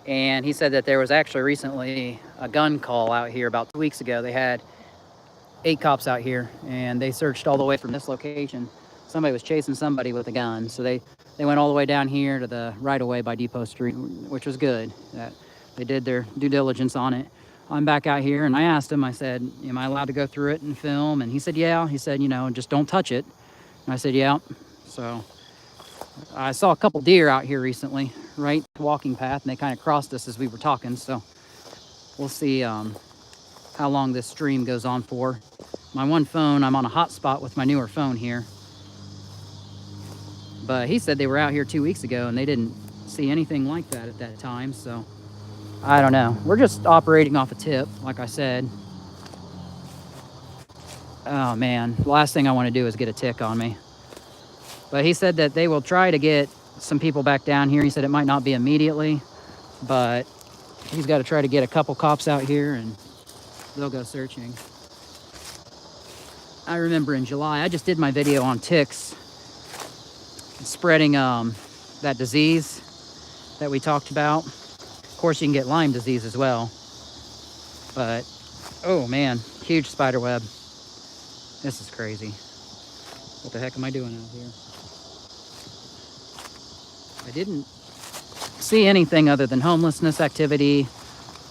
And he said that there was actually recently a gun call out here about 2 weeks ago. They had 8 cops out here, and they searched all the way from this location. Somebody was chasing somebody with a gun, so they went all the way down here to the right-of-way by Depot Street, which was good. That they did their due diligence on it. I'm back out here, and I asked him, I said, am I allowed to go through it and film? And he said, yeah. He said, you know, just don't touch it. And I said, yeah. So I saw a couple deer out here recently, right walking path, and they kind of crossed us as we were talking. So we'll see how long this stream goes on for. My one phone, I'm on a hotspot with my newer phone here. But he said they were out here 2 weeks ago and they didn't see anything like that at that time. So I don't know. We're just operating off a tip, like I said. Oh man, the last thing I want to do is get a tick on me. But he said that they will try to get some people back down here. He said it might not be immediately, but he's got to try to get a couple cops out here and they'll go searching. I remember in July, I just did my video on ticks spreading that disease that we talked about. Of course, you can get Lyme disease as well. But, oh man, huge spider web. This is crazy. What the heck am I doing out here? I didn't see anything other than homelessness activity,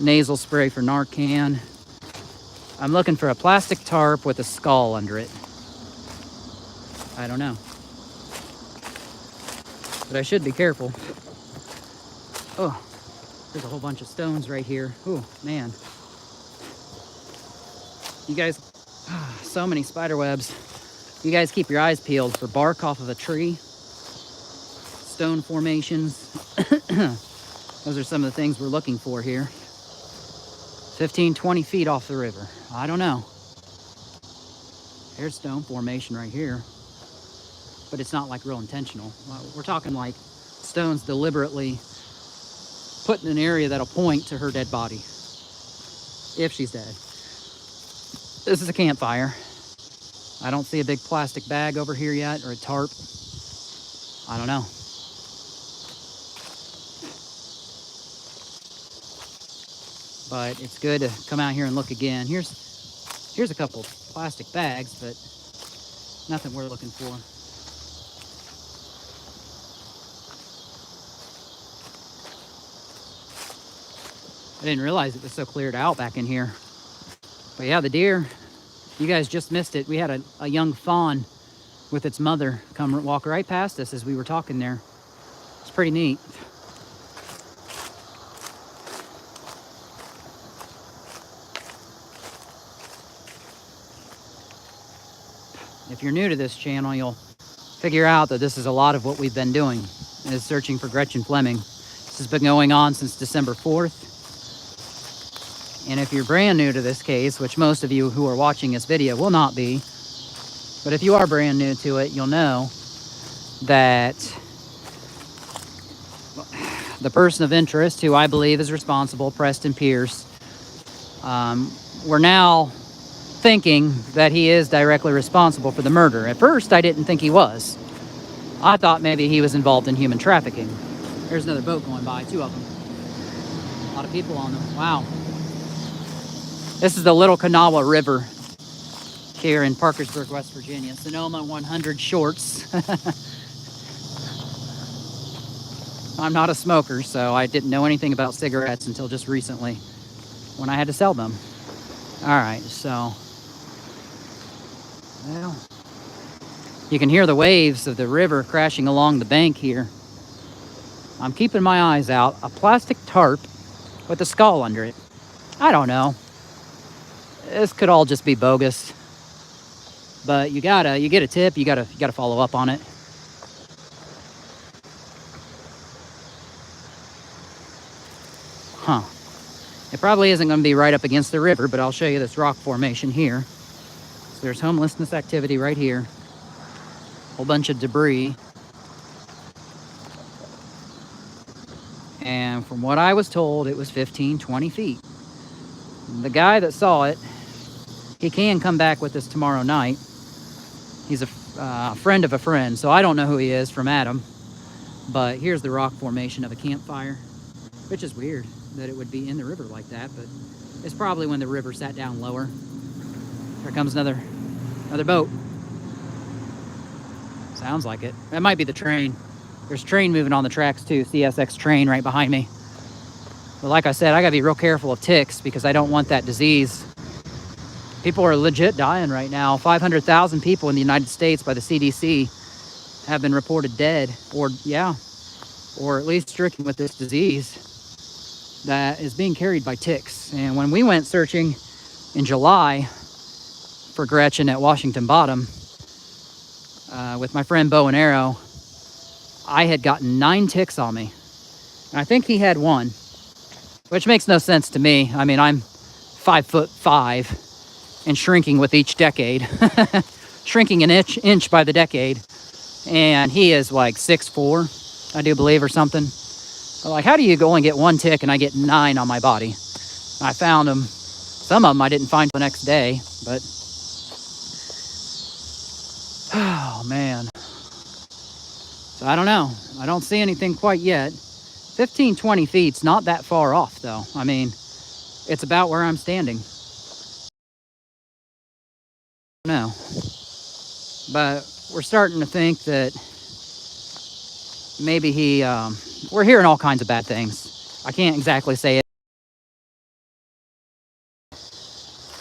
nasal spray for Narcan. I'm looking for a plastic tarp with a skull under it. I don't know. But I should be careful. Oh, there's a whole bunch of stones right here. Oh, man. You guys, so many spider webs. You guys keep your eyes peeled for bark off of a tree, stone formations. Those are some of the things we're looking for here. 15, 20 feet off the river. I don't know. There's stone formation right here. But it's not like real intentional. We're talking like stones deliberately put in an area that'll point to her dead body. If she's dead. This is a campfire. I don't see a big plastic bag over here yet, or a tarp. I don't know. But it's good to come out here and look again. Here's a couple plastic bags, but nothing we're looking for. I didn't realize it was so cleared out back in here. But yeah, the deer, you guys just missed it. We had a young fawn with its mother come walk right past us as we were talking there. It's pretty neat. If you're new to this channel, you'll figure out that this is a lot of what we've been doing, is searching for Gretchen Fleming. This has been going on since December 4th. And if you're brand new to this case, which most of you who are watching this video will not be, but if you are brand new to it, you'll know that the person of interest, who I believe is responsible, Preston Pierce, we're now thinking that he is directly responsible for the murder. At first, I didn't think he was. I thought maybe he was involved in human trafficking. There's another boat going by, 2 of them. A lot of people on them. Wow. This is the Little Kanawha River here in Parkersburg, West Virginia. Sonoma 100 shorts. I'm not a smoker, so I didn't know anything about cigarettes until just recently when I had to sell them. All right, so, well, you can hear the waves of the river crashing along the bank here. I'm keeping my eyes out. A plastic tarp with a skull under it. I don't know. This could all just be bogus. But you get a tip, you gotta follow up on it. Huh. It probably isn't gonna be right up against the river, but I'll show you this rock formation here. So there's homelessness activity right here. Whole bunch of debris. And from what I was told, it was 15, 20 feet. The guy that saw it, he can come back with us tomorrow night. He's a friend of a friend, so I don't know who he is from Adam. But here's the rock formation of a campfire. which is weird that it would be in the river like that, but it's probably when the river sat down lower. Here comes another boat. Sounds like it. That might be the train. There's a train moving on the tracks too, CSX train right behind me. But like I said, I gotta be real careful of ticks because I don't want that disease. People are legit dying right now. 500,000 people in the United States by the CDC have been reported dead, or at least stricken with this disease that is being carried by ticks. And when we went searching in July for Gretchen at Washington Bottom with my friend Bow and Arrow, I had gotten 9 ticks on me. And I think he had 1, which makes no sense to me. I mean, I'm 5'5" and shrinking with each decade, shrinking an inch by the decade. And he is like 6'4", I do believe, or something. But like, how do you only get 1 tick and I get 9 on my body? I found them. Some of them I didn't find the next day, but oh man. So I don't know. I don't see anything quite yet. 15, 20 feet's not that far off though. I mean, it's about where I'm standing. No. But we're starting to think that maybe we're hearing all kinds of bad things. I can't exactly say it.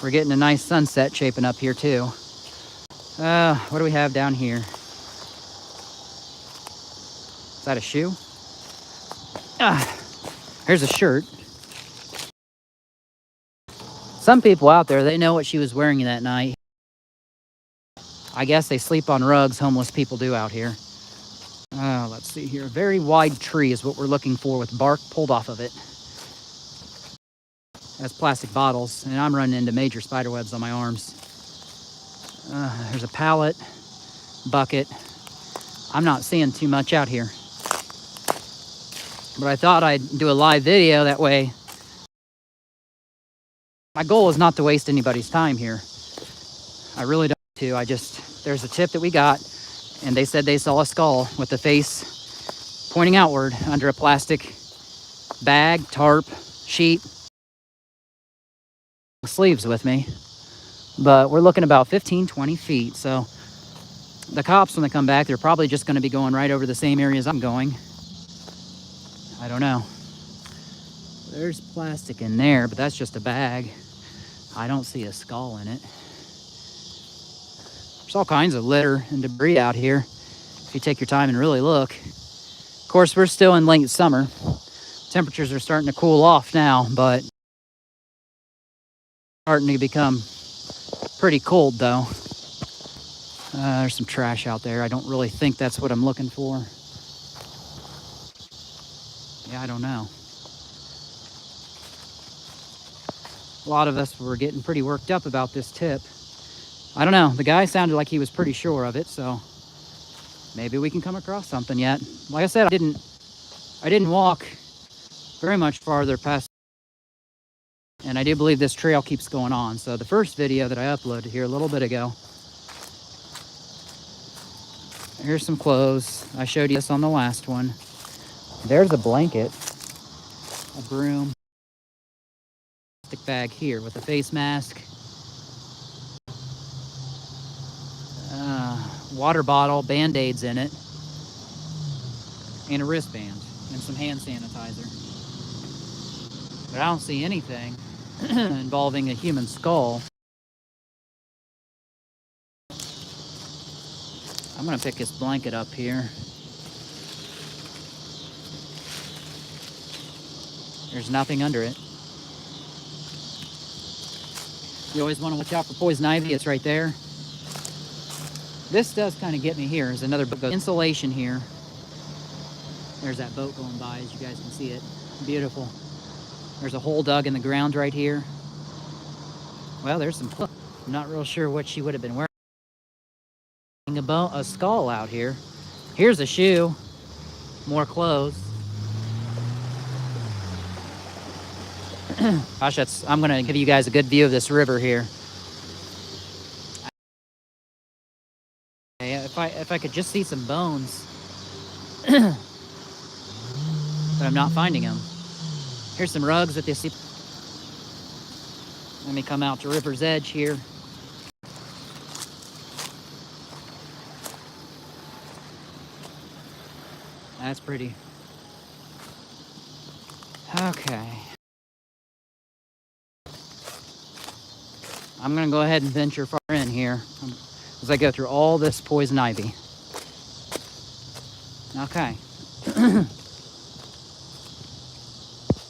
We're getting a nice sunset shaping up here too. What do we have down here? Is that a shoe? Here's a shirt. Some people out there, they know what she was wearing that night. I guess they sleep on rugs, homeless people do out here. Let's see here. A very wide tree is what we're looking for with bark pulled off of it. That's plastic bottles, and I'm running into major spider webs on my arms. There's a pallet, bucket. I'm not seeing too much out here. But I thought I'd do a live video that way. My goal is not to waste anybody's time here. I really don't want to. There's a tip that we got, and they said they saw a skull with the face pointing outward under a plastic bag, tarp, sheet. Sleeves with me, but we're looking about 15, 20 feet. So the cops, when they come back, they're probably just going to be going right over the same areas I'm going. I don't know. There's plastic in there, but that's just a bag. I don't see a skull in it. There's all kinds of litter and debris out here if you take your time and really look. Of course, we're still in late summer. Temperatures are starting to cool off now, but starting to become pretty cold though. There's some trash out there. I don't really think that's what I'm looking for. Yeah, I don't know. A lot of us were getting pretty worked up about this tip. I don't know. The guy sounded like he was pretty sure of it, so maybe we can come across something yet. Like I said, I didn't walk very much farther past. And I do believe this trail keeps going on. So the first video that I uploaded here a little bit ago, here's some clothes. I showed you this on the last one. There's a blanket, a broom, plastic bag here with a face mask, water bottle, Band-Aids in it, and a wristband, and some hand sanitizer. But I don't see anything involving a human skull. I'm gonna pick this blanket up here. There's nothing under it. You always want to watch out for poison ivy. It's right there. This does kind of get me here. There's another boat. Insulation here. There's that boat going by, as you guys can see it. Beautiful. There's a hole dug in the ground right here. Well, there's some clothes. I'm not real sure what she would have been wearing. A skull out here. Here's a shoe. More clothes. Gosh, I'm gonna give you guys a good view of this river here. If I could just see some bones, but I'm not finding them. Here's some rugs that they see. Let me come out to River's Edge here. That's pretty. Okay. I'm gonna go ahead and venture far in here as I go through all this poison ivy. Okay.